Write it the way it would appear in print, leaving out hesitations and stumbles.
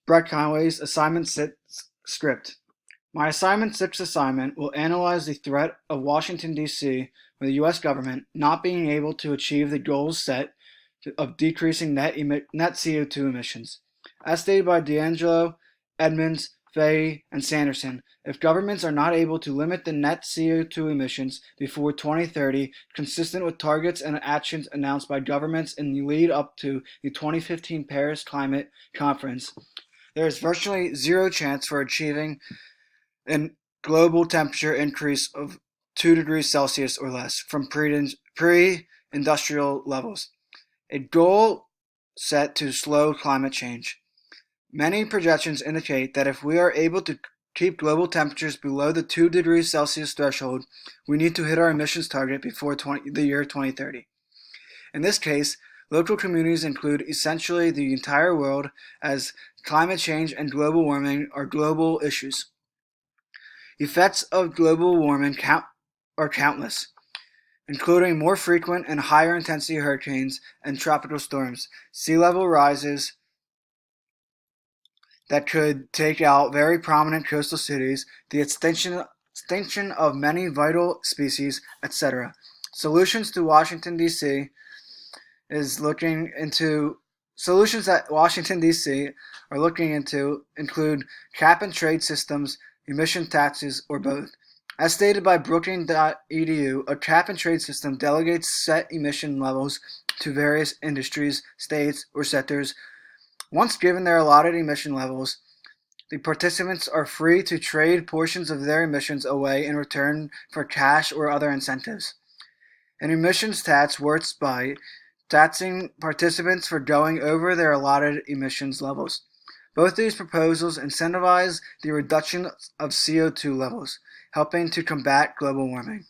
Brett Conway's Assignment 6 script. My Assignment 6 assignment will analyze the threat of Washington, D.C. or the U.S. government not being able to achieve the goals set of decreasing net CO2 emissions. As stated by D'Angelo, Edmonds, Fahey, and Sanderson, if governments are not able to limit the net CO2 emissions before 2030, consistent with targets and actions announced by governments in the lead up to the 2015 Paris Climate Conference, there is virtually zero chance for achieving a global temperature increase of 2 degrees Celsius or less from pre-industrial levels, a goal set to slow climate change. Many projections indicate that if we are able to keep global temperatures below the 2 degrees Celsius threshold, we need to hit our emissions target before the year 2030. In this case, local communities include essentially the entire world, as climate change and global warming are global issues. Effects of global warming are countless, including more frequent and higher intensity hurricanes and tropical storms, sea level rises that could take out very prominent coastal cities, the extinction of many vital species, etc. Solutions that Washington, D.C. are looking into include cap and trade systems, emission taxes, or both. As stated by Brookings.edu, a cap and trade system delegates set emission levels to various industries, states, or sectors. Once given their allotted emission levels, the participants are free to trade portions of their emissions away in return for cash or other incentives. An emissions tax works by taxing participants for going over their allotted emissions levels. Both these proposals incentivize the reduction of CO2 levels, helping to combat global warming.